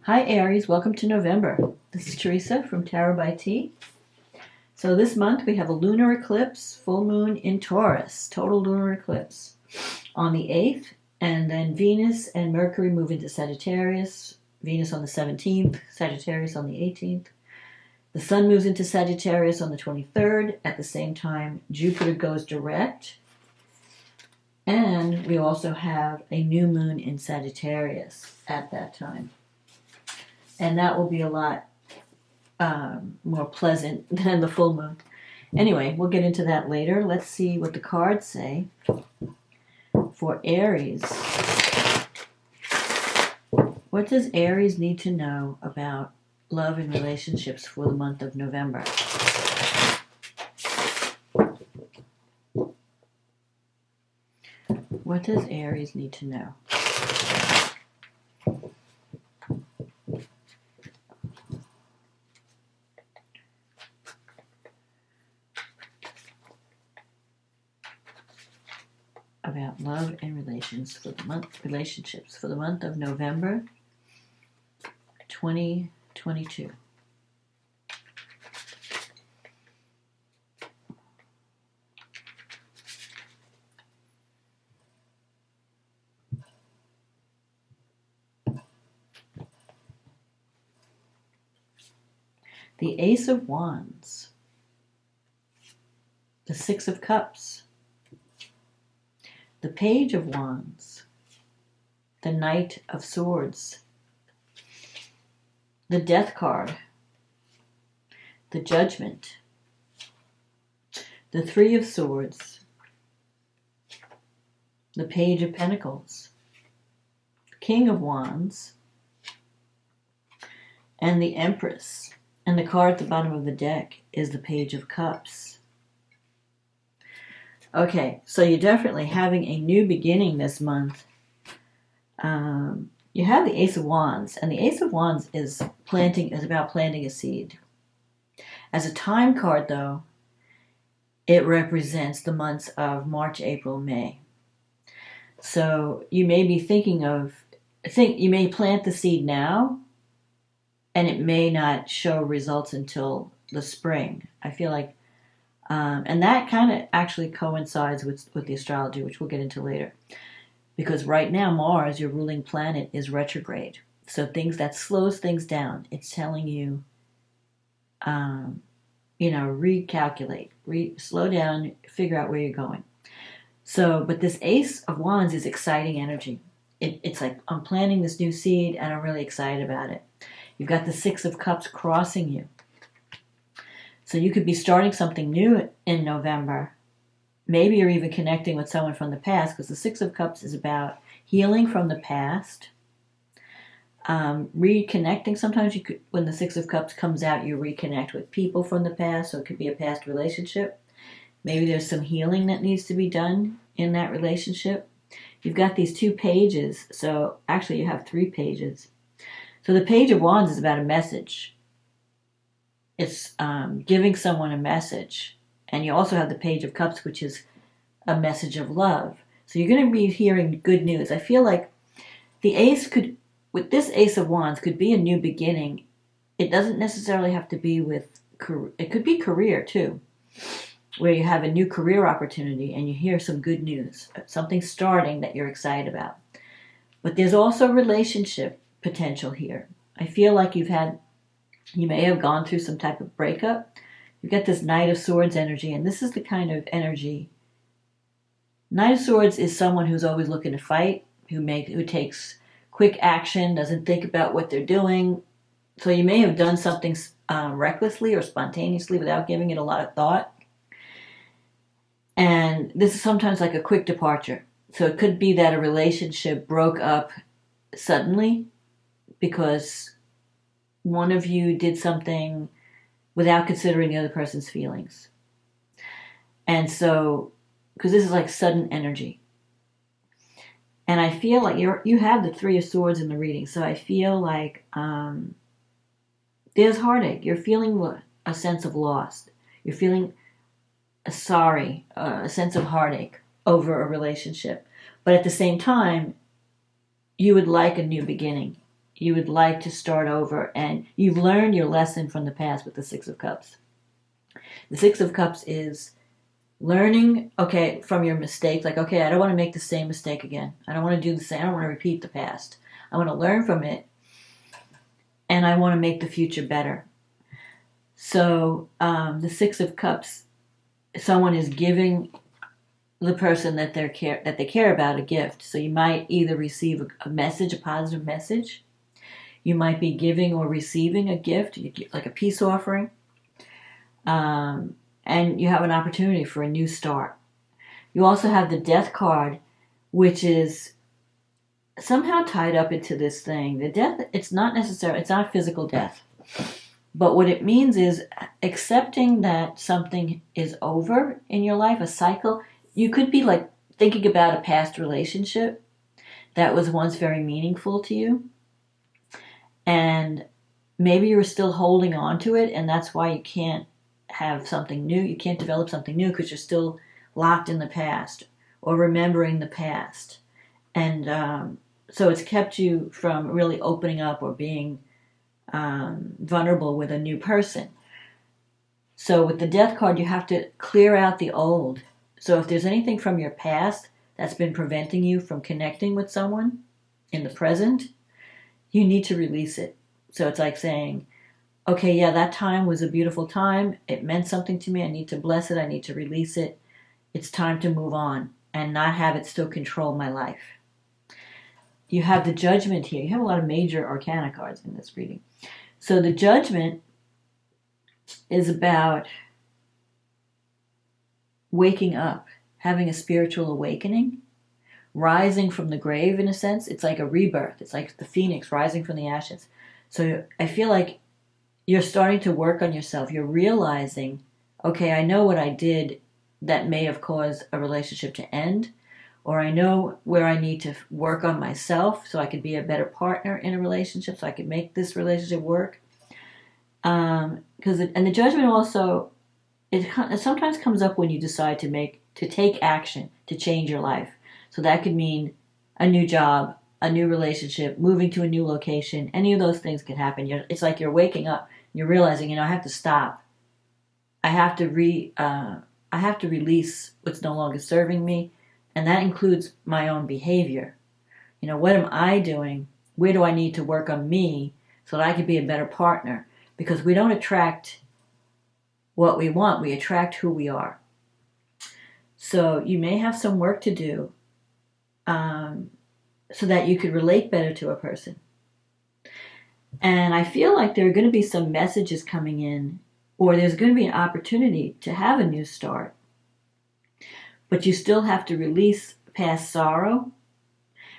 Hi Aries, welcome to November. This is Teresa from Tarot by T. So this month we have a lunar eclipse, full moon in Taurus, total lunar eclipse on the 8th, and then Venus and Mercury move into Sagittarius, Venus on the 17th, Sagittarius on the 18th. The Sun moves into Sagittarius on the 23rd. At the same time, Jupiter goes direct. And we also have a new moon in Sagittarius at that time. And that will be a lot more pleasant than the full moon. Anyway, we'll get into that later. Let's see what the cards say for Aries. What does Aries need to know about love and relationships for the month of November? What does Aries need to know? About love and relationships for the month of November 2022. The Ace of Wands, the Six of Cups, the Page of Wands, the Knight of Swords, the Death card, the Judgment, the Three of Swords, the Page of Pentacles, the King of Wands, and the Empress. And the card at the bottom of the deck is the Page of Cups. Okay, so you're definitely having a new beginning this month. You have the Ace of Wands, and the Ace of Wands is about planting a seed. As a time card, though, it represents the months of March, April, May. So you may be you may plant the seed now, and it may not show results until the spring. I feel like, and that kind of actually coincides with the astrology, which we'll get into later. Because right now, Mars, your ruling planet, is retrograde. So that slows things down. It's telling you, recalculate, slow down, figure out where you're going. So, but this Ace of Wands is exciting energy. It's like, I'm planting this new seed, and I'm really excited about it. You've got the Six of Cups crossing you. So you could be starting something new in November. Maybe you're even connecting with someone from the past, because the Six of Cups is about healing from the past, reconnecting. Sometimes when the Six of Cups comes out, you reconnect with people from the past, so it could be a past relationship. Maybe there's some healing that needs to be done in that relationship. You've got these two pages, so actually you have three pages. So the Page of Wands is about a message. It's giving someone a message. And you also have the Page of Cups, which is a message of love. So you're going to be hearing good news. I feel like with this Ace of Wands, could be a new beginning. It doesn't necessarily have to be it could be career too, where you have a new career opportunity and you hear some good news, something starting that you're excited about. But there's also relationship potential here. I feel like you may have gone through some type of breakup. You've got this Knight of Swords energy, and this is the kind of energy. Knight of Swords is someone who's always looking to fight, who takes quick action, doesn't think about what they're doing. So you may have done something recklessly or spontaneously without giving it a lot of thought. And this is sometimes like a quick departure. So it could be that a relationship broke up suddenly because one of you did something without considering the other person's feelings. And so, because this is like sudden energy. And I feel like you have the Three of Swords in the reading, so I feel like there's heartache. You're feeling a sense of loss. You're feeling a sense of heartache over a relationship. But at the same time, you would like a new beginning. you would like to start over, and you've learned your lesson from the past with the Six of Cups. The Six of Cups is learning, okay, from your mistakes. Like, okay, I don't want to make the same mistake again. I don't want to do the same. I don't want to repeat the past. I want to learn from it, and I want to make the future better. So the Six of Cups, someone is giving the person that they care about a gift. So you might either receive a message, a positive message. You might be giving or receiving a gift, like a peace offering. And you have an opportunity for a new start. You also have the Death card, which is somehow tied up into this thing. The death, it's not physical death. But what it means is accepting that something is over in your life, a cycle. You could be like thinking about a past relationship that was once very meaningful to you. And maybe you're still holding on to it, and that's why you can't have something new. You can't develop something new because you're still locked in the past or remembering the past. And so it's kept you from really opening up or being vulnerable with a new person. So with the Death card, you have to clear out the old. So if there's anything from your past that's been preventing you from connecting with someone in the present, you need to release it. So it's like saying, okay, yeah, that time was a beautiful time. It meant something to me. I need to bless it. I need to release it. It's time to move on and not have it still control my life. You have the Judgment here. You have a lot of major arcana cards in this reading. So the Judgment is about waking up, having a spiritual awakening, rising from the grave in a sense. It's like a rebirth. It's like the phoenix rising from the ashes. So I feel like you're starting to work on yourself. You're realizing, okay, I know what I did that may have caused a relationship to end, or I know where I need to work on myself so I could be a better partner in a relationship, so I could make this relationship work. And the Judgment also, it sometimes comes up when you decide to take action to change your life. So that could mean a new job, a new relationship, moving to a new location. Any of those things can happen. It's like you're waking up. You're realizing, I have to stop. I have to release what's no longer serving me, and that includes my own behavior. What am I doing? Where do I need to work on me so that I can be a better partner? Because we don't attract what we want. We attract who we are. So you may have some work to do so that you could relate better to a person. And I feel like there are going to be some messages coming in, or there's going to be an opportunity to have a new start. But you still have to release past sorrow,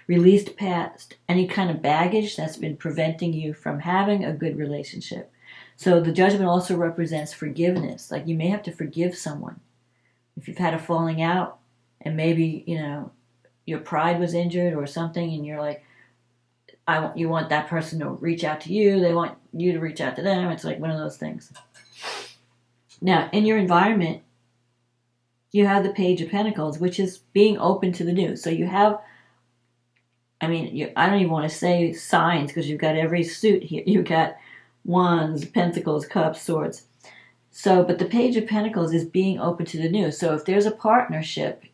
release past any kind of baggage that's been preventing you from having a good relationship. So the Judgment also represents forgiveness. Like you may have to forgive someone. If you've had a falling out and maybe, your pride was injured or something, and you're like, you want that person to reach out to you. They want you to reach out to them. It's like one of those things. Now, in your environment, you have the Page of Pentacles, which is being open to the new. So you have, I don't even want to say signs because you've got every suit here. You've got Wands, Pentacles, Cups, Swords. So, but the Page of Pentacles is being open to the new. So if there's a partnership,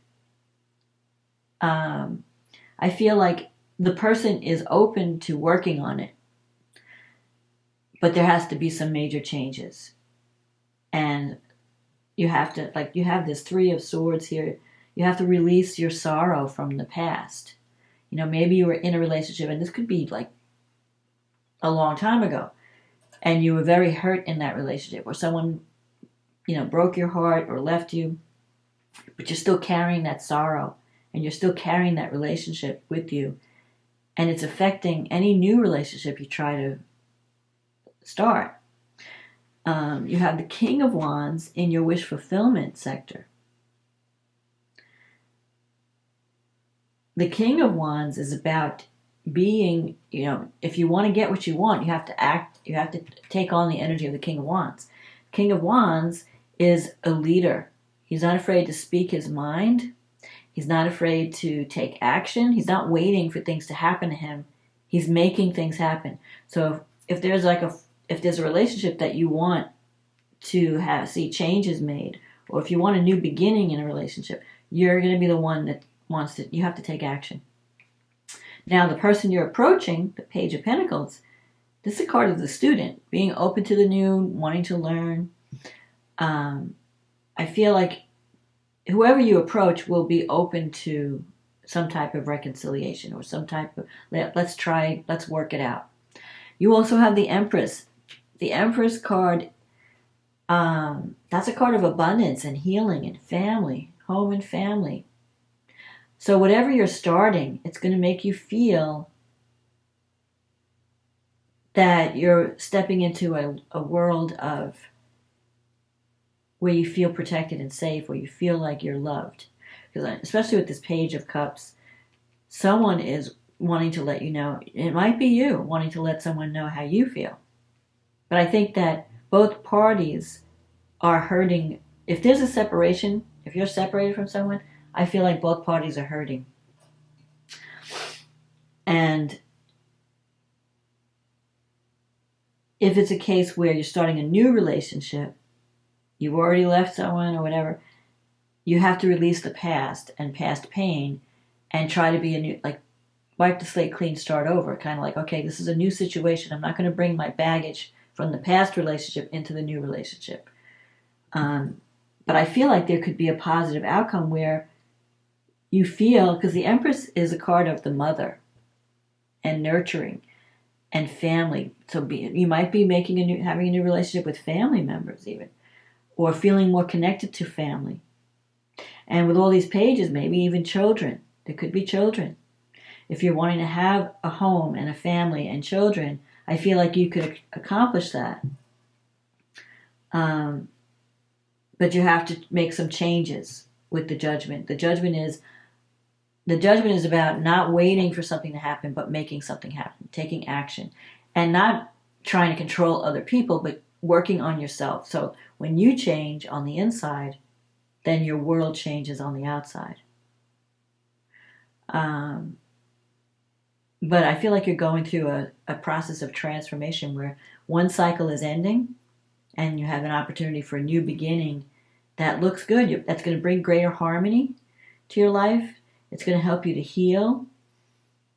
I feel like the person is open to working on it, but there has to be some major changes. And you have to, you have this Three of Swords here. You have to release your sorrow from the past. Maybe you were in a relationship, and this could be like a long time ago, and you were very hurt in that relationship, or someone, broke your heart or left you, but you're still carrying that sorrow, and you're still carrying that relationship with you, and it's affecting any new relationship you try to start. You have the King of Wands in your wish fulfillment sector. The King of Wands is about being, if you want to get what you want, you have to act, you have to take on the energy of the King of Wands. King of Wands is a leader. He's not afraid to speak his mind. He's not afraid to take action. He's not waiting for things to happen to him. He's making things happen. So if there's a relationship that you want to see changes made, or if you want a new beginning in a relationship, you're going to be the one that you have to take action. Now, the person you're approaching, the Page of Pentacles, this is a card of the student, being open to the new, wanting to learn. I feel like whoever you approach will be open to some type of reconciliation or some type of, let's work it out. You also have the Empress. The Empress card, that's a card of abundance and healing and family, home and family. So whatever you're starting, it's going to make you feel that you're stepping into a world of where you feel protected and safe, where you feel like you're loved. Because especially with this Page of Cups, someone is wanting to let you know, it might be you wanting to let someone know how you feel. But I think that both parties are hurting. If there's a separation, if you're separated from someone, I feel like both parties are hurting. And if it's a case where you're starting a new relationship, you've already left someone or whatever, you have to release the past and past pain and try to be a new, like, wipe the slate clean, start over. Kind of like, okay, this is a new situation. I'm not going to bring my baggage from the past relationship into the new relationship. But I feel like there could be a positive outcome where you feel, because the Empress is a card of the mother and nurturing and family. So you might be having a new relationship with family members even, or feeling more connected to family. And with all these pages, maybe even children. There could be children. If you're wanting to have a home and a family and children, I feel like you could accomplish that. But you have to make some changes with the Judgment. The Judgment is about not waiting for something to happen, but making something happen, taking action, and not trying to control other people, but working on yourself. So when you change on the inside, then your world changes on the outside. But I feel like you're going through a process of transformation where one cycle is ending and you have an opportunity for a new beginning that looks good. That's going to bring greater harmony to your life. It's going to help you to heal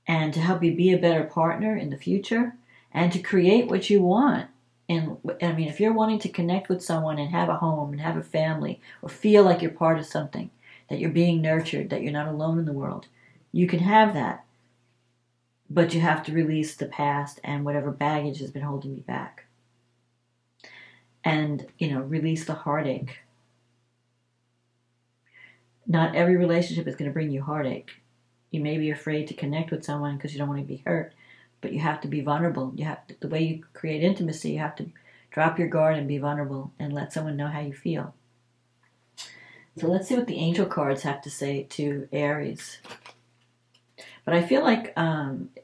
and to help you be a better partner in the future and to create what you want. And I mean, if you're wanting to connect with someone and have a home and have a family or feel like you're part of something, that you're being nurtured, that you're not alone in the world, you can have that. But you have to release the past and whatever baggage has been holding you back. And, release the heartache. Not every relationship is going to bring you heartache. You may be afraid to connect with someone because you don't want to be hurt, but you have to be vulnerable. The way you create intimacy, you have to drop your guard and be vulnerable and let someone know how you feel. So let's see what the angel cards have to say to Aries. But I feel like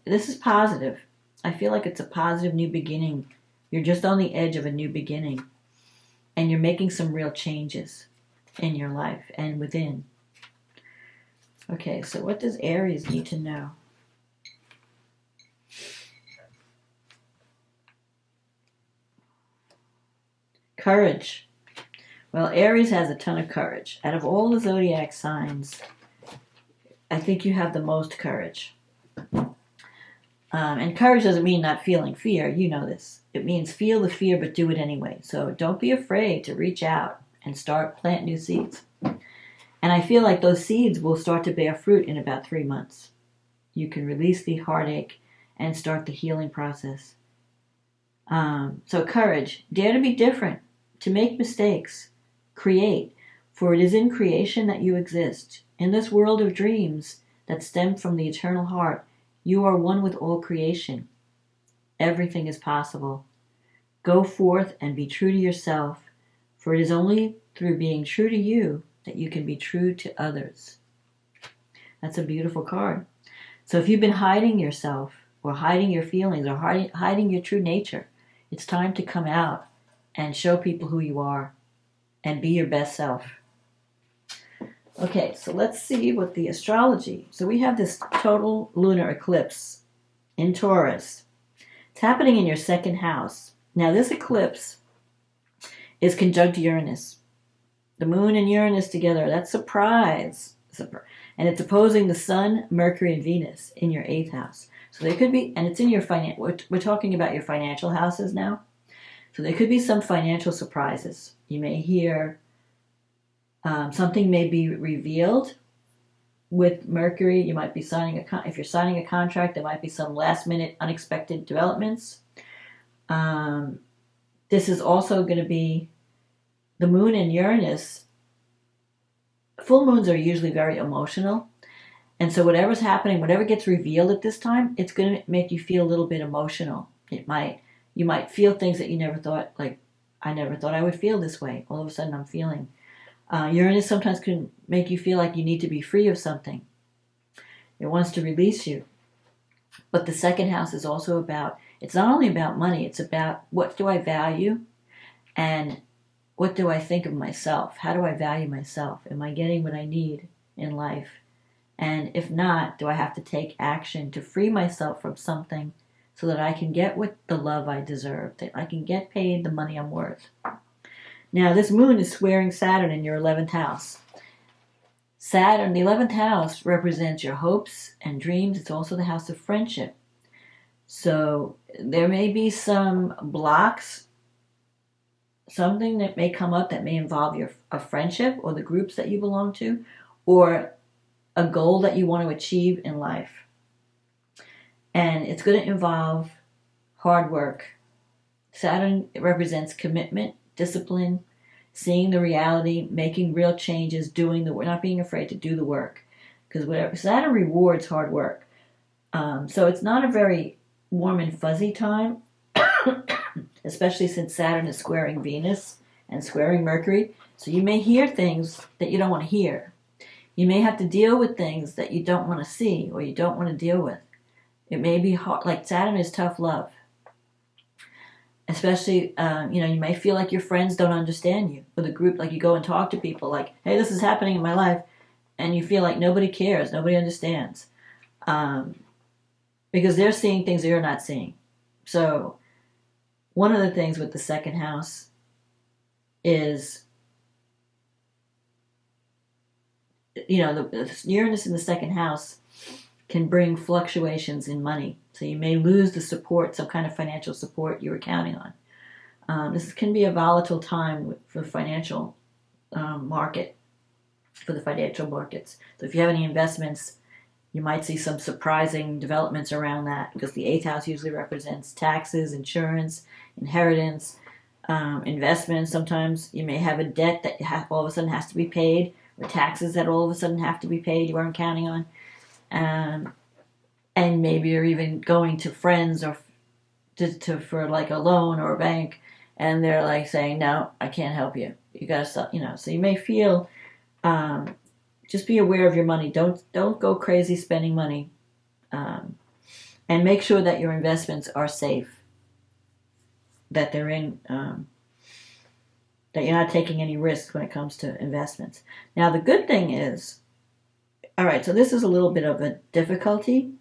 this is positive. I feel like it's a positive new beginning. You're just on the edge of a new beginning. And you're making some real changes in your life and within. Okay, so what does Aries need to know? Courage. Well, Aries has a ton of courage. Out of all the zodiac signs, I think you have the most courage. And courage doesn't mean not feeling fear. You know this. It means feel the fear, but do it anyway. So don't be afraid to reach out and plant new seeds. And I feel like those seeds will start to bear fruit in about 3 months. You can release the heartache and start the healing process. So courage. Dare to be different. To make mistakes. Create. For it is in creation that you exist. In this world of dreams that stem from the eternal heart, you are one with all creation. Everything is possible. Go forth and be true to yourself, for it is only through being true to you that you can be true to others. That's a beautiful card. So if you've been hiding yourself, or hiding your feelings, or hiding your true nature, it's time to come out and show people who you are and be your best self. Okay, so let's see what the astrology. So we have this total lunar eclipse in Taurus. It's happening in your second house. Now, this eclipse is conjunct Uranus. The moon and Uranus together, that's surprise. And it's opposing the sun, Mercury, and Venus in your 8th house. So there could be, and it's in your we're talking about your financial houses now. So there could be some financial surprises. You may hear something may be revealed with Mercury. You might be signing if you're signing a contract, there might be some last minute unexpected developments. This is also going to be the moon and Uranus. Full moons are usually very emotional. And so whatever's happening, whatever gets revealed at this time, it's going to make you feel a little bit emotional. You might feel things that you never thought, like, I never thought I would feel this way. All of a sudden I'm feeling. Uranus sometimes can make you feel like you need to be free of something. It wants to release you. But the second house is also about, it's not only about money, it's about what do I value and what do I think of myself? How do I value myself? Am I getting what I need in life? And if not, do I have to take action to free myself from something so that I can get the love I deserve, that I can get paid the money I'm worth? Now, this moon is squaring Saturn in your 11th house. Saturn, the 11th house, represents your hopes and dreams. It's also the house of friendship. So there may be some blocks, something that may come up that may involve a friendship or the groups that you belong to, or a goal that you want to achieve in life. And it's going to involve hard work. Saturn represents commitment, discipline, seeing the reality, making real changes, doing the work, not being afraid to do the work. Because Saturn rewards hard work. So it's not a very warm and fuzzy time, especially since Saturn is squaring Venus and squaring Mercury. So you may hear things that you don't want to hear. You may have to deal with things that you don't want to see or you don't want to deal with. It may be hard, like Saturn is tough love. Especially, you may feel like your friends don't understand you. With a group, like you go and talk to people like, hey, this is happening in my life. And you feel like nobody cares, nobody understands. Because they're seeing things that you're not seeing. So one of the things with the second house is, the Uranus in the second house can bring fluctuations in money. So you may lose the support, some kind of financial support you were counting on. This can be a volatile time for the financial market, for the financial markets. So if you have any investments, you might see some surprising developments around that, because the 8th house usually represents taxes, insurance, inheritance, investments. Sometimes you may have a debt that all of a sudden has to be paid, or taxes that all of a sudden have to be paid you weren't counting on. And maybe you're even going to friends or for like a loan or a bank, and they're like saying, no, I can't help you. You gotta stop, So you may feel, just be aware of your money. Don't go crazy spending money, and make sure that your investments are safe, that they're in, that you're not taking any risks when it comes to investments. Now, the good thing is, all right, so this is a little bit of a difficulty.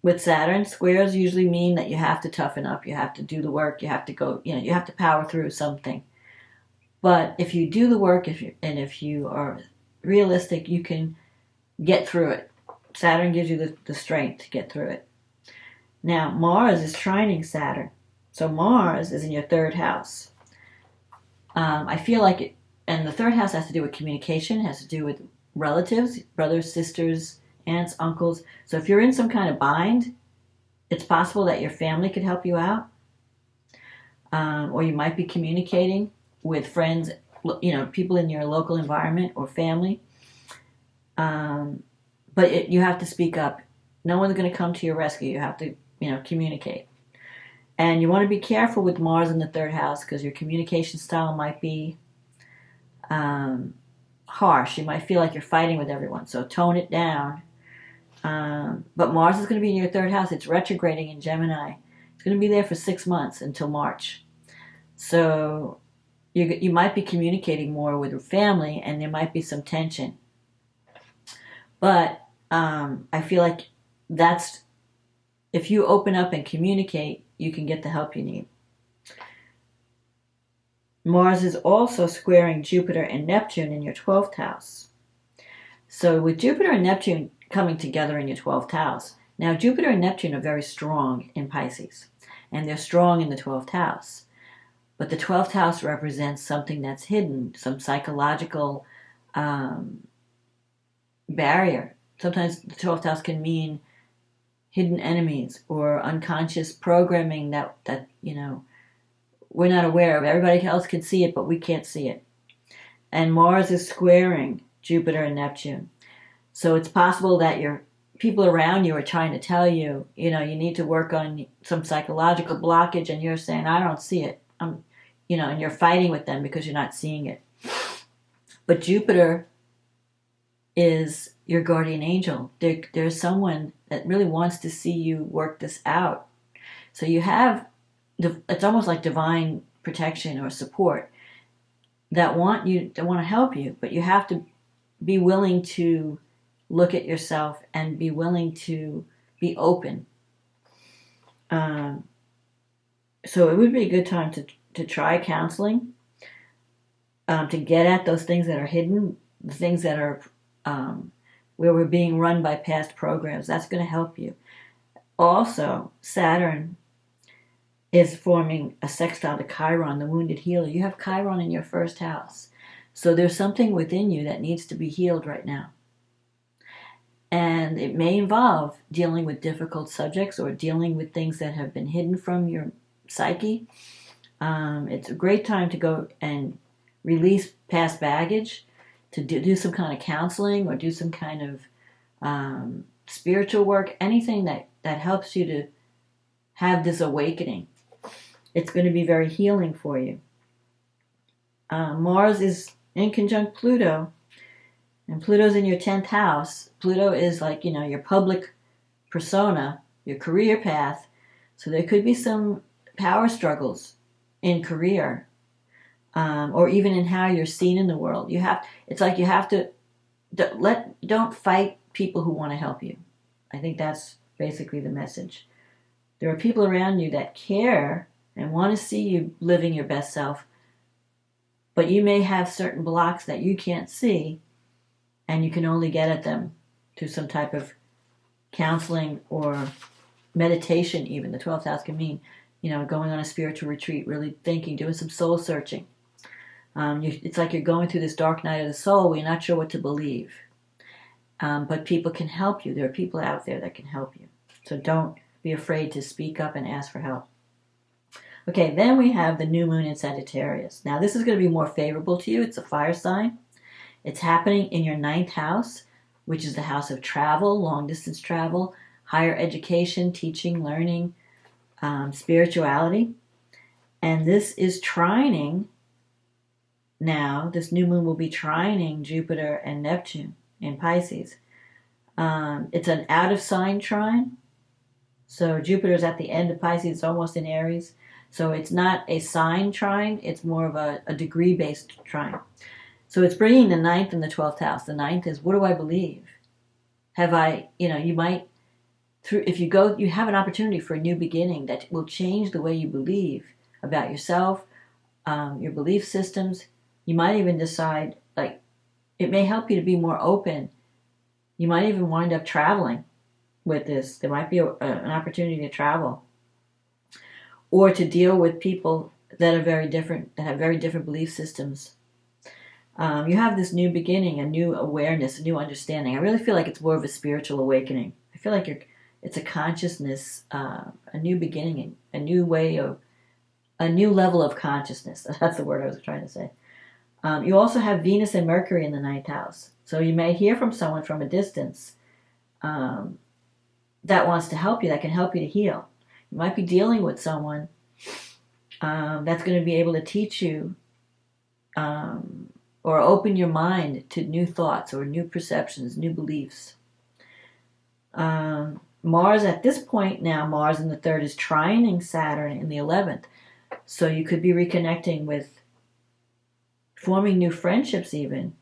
With Saturn, squares usually mean that you have to toughen up, you have to do the work, you have to go, you have to power through something. But if you do the work, if you are realistic, you can get through it. Saturn gives you the strength to get through it. Now, Mars is trining Saturn. So Mars is in your 3rd house. I feel like it, and the 3rd house has to do with communication, has to do with relatives, brothers, sisters, aunts, uncles. So if you're in some kind of bind, it's possible that your family could help you out. Or you might be communicating with friends, people in your local environment or family. But you have to speak up. No one's going to come to your rescue. You have to, communicate. And you want to be careful with Mars in the 3rd house, because your communication style might be harsh. You might feel like you're fighting with everyone. So tone it down. But Mars is going to be in your 3rd house. It's retrograding in Gemini. It's going to be there for 6 months until March. So you might be communicating more with your family, and there might be some tension. But I feel like that's, if you open up and communicate, you can get the help you need. Mars is also squaring Jupiter and Neptune in your 12th house. So with Jupiter and Neptune coming together in your 12th house, now Jupiter and Neptune are very strong in Pisces, and they're strong in the 12th house. But the 12th house represents something that's hidden, some psychological barrier. Sometimes the 12th house can mean hidden enemies or unconscious programming that we're not aware of. Everybody else can see it, but we can't see it. And Mars is squaring Jupiter and Neptune. So it's possible that your people around you are trying to tell you, you need to work on some psychological blockage, and you're saying, I don't see it. And you're fighting with them because you're not seeing it. But Jupiter is your guardian angel. There's someone that really wants to see you work this out. So you have, it's almost like divine protection or support that want to help you, but you have to be willing to look at yourself and be willing to be open. So it would be a good time to try counseling, to get at those things that are hidden, the things that are where we're being run by past programs. That's going to help you. Also, Saturn is forming a sextile to Chiron, the wounded healer. You have Chiron in your first house. So there's something within you that needs to be healed right now. And it may involve dealing with difficult subjects or dealing with things that have been hidden from your psyche. It's a great time to go and release past baggage, to do some kind of counseling or do some kind of spiritual work, anything that helps you to have this awakening. It's going to be very healing for you. Mars is in conjunct Pluto, and Pluto's in your 10th house. Pluto is like, your public persona, your career path. So there could be some power struggles in career, or even in how you're seen in the world. It's like you have to don't fight people who want to help you. I think that's basically the message. There are people around you that care and want to see you living your best self, but you may have certain blocks that you can't see, and you can only get at them through some type of counseling or meditation. Even the 12th house can mean, going on a spiritual retreat, really thinking, doing some soul searching. It's like you're going through this dark night of the soul where you're not sure what to believe. But people can help you. There are people out there that can help you. So don't be afraid to speak up and ask for help. Okay, then we have the new moon in Sagittarius. Now this is going to be more favorable to you. It's a fire sign. It's happening in your 9th house, which is the house of travel, long distance travel, higher education, teaching, learning, spirituality. And this is trining now. This new moon will be trining Jupiter and Neptune in Pisces. It's an out of sign trine. So Jupiter's at the end of Pisces, it's almost in Aries. So it's not a sign trine, it's more of a degree-based trine. So it's bringing the 9th and the 12th house. The 9th is, what do I believe? You might, if you go, you have an opportunity for a new beginning that will change the way you believe about yourself, your belief systems. You might even decide, it may help you to be more open. You might even wind up traveling with this. There might be an opportunity to travel or to deal with people that are very different, that have very different belief systems. You have this new beginning, a new awareness, a new understanding. I really feel like it's more of a spiritual awakening. I feel like it's a consciousness, a new beginning, a new level of consciousness. That's the word I was trying to say. You also have Venus and Mercury in the 9th house. So you may hear from someone from a distance that wants to help you, that can help you to heal. You might be dealing with someone that's going to be able to teach you or open your mind to new thoughts or new perceptions, new beliefs. Mars at this point now, Mars in the 3rd is trining Saturn in the 11th. So you could be reconnecting with forming new friendships even,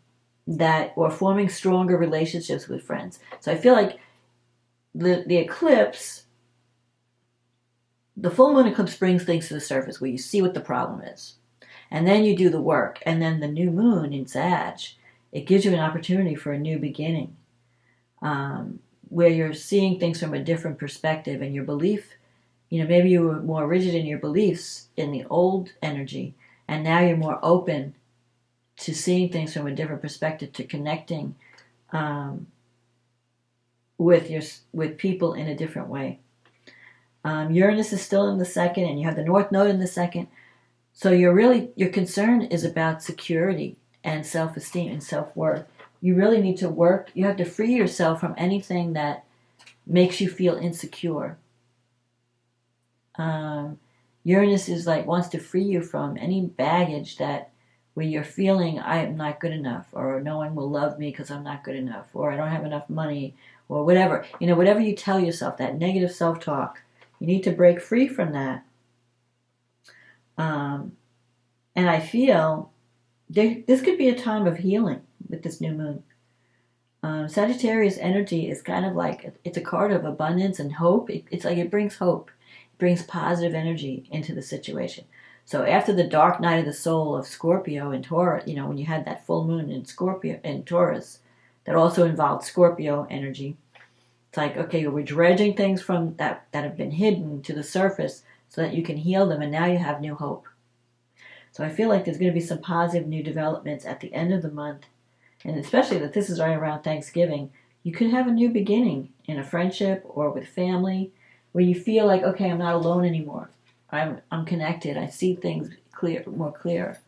or forming stronger relationships with friends. So I feel like the eclipse, the full moon eclipse brings things to the surface where you see what the problem is. And then you do the work. And then the new moon in Sag, it gives you an opportunity for a new beginning, where you're seeing things from a different perspective, and your belief, maybe you were more rigid in your beliefs in the old energy, and now you're more open to seeing things from a different perspective, to connecting with people in a different way. Uranus is still in the second, and you have the North Node in the second. So your concern is about security and self-esteem and self-worth. You really need to work. You have to free yourself from anything that makes you feel insecure. Uranus is wants to free you from any baggage where you're feeling I am not good enough, or no one will love me because I'm not good enough, or I don't have enough money, or whatever. Whatever you tell yourself, that negative self-talk, you need to break free from that. And I feel this could be a time of healing with this new moon. Sagittarius energy is kind of it's a card of abundance and hope. It's like it brings hope. It brings positive energy into the situation. So after the dark night of the soul of Scorpio and Taurus, when you had that full moon in Scorpio and Taurus, that also involved Scorpio energy. It's like, okay, we're dredging things from that have been hidden to the surface so that you can heal them, and now you have new hope. So I feel like there's going to be some positive new developments at the end of the month, and especially that this is right around Thanksgiving. You could have a new beginning in a friendship or with family where you feel like, okay, I'm not alone anymore. I'm connected. I see things more clear.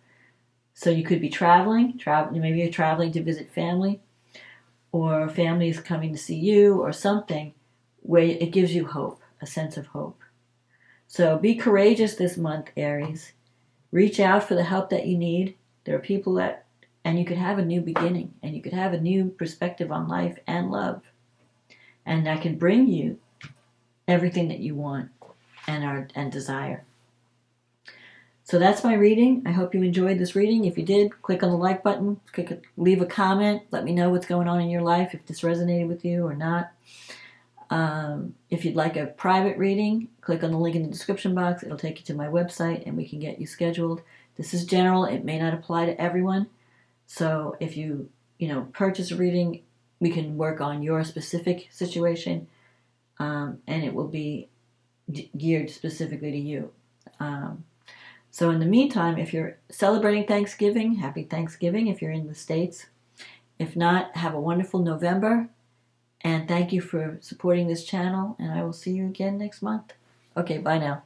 So you could be traveling. Maybe you're traveling to visit family, or family is coming to see you, or something where it gives you hope, a sense of hope. So be courageous this month, Aries. Reach out for the help that you need. There are people and you could have a new beginning, and you could have a new perspective on life and love. And that can bring you everything that you want and desire. So that's my reading. I hope you enjoyed this reading. If you did, click on the like button, leave a comment, let me know what's going on in your life, if this resonated with you or not. If you'd like a private reading, click on the link in the description box. It'll take you to my website, and we can get you scheduled. This is general. It may not apply to everyone. So if you purchase a reading, we can work on your specific situation, and it will be geared specifically to you. So in the meantime, if you're celebrating Thanksgiving, happy Thanksgiving if you're in the States. If not, have a wonderful November. And thank you for supporting this channel. And I will see you again next month. Okay, bye now.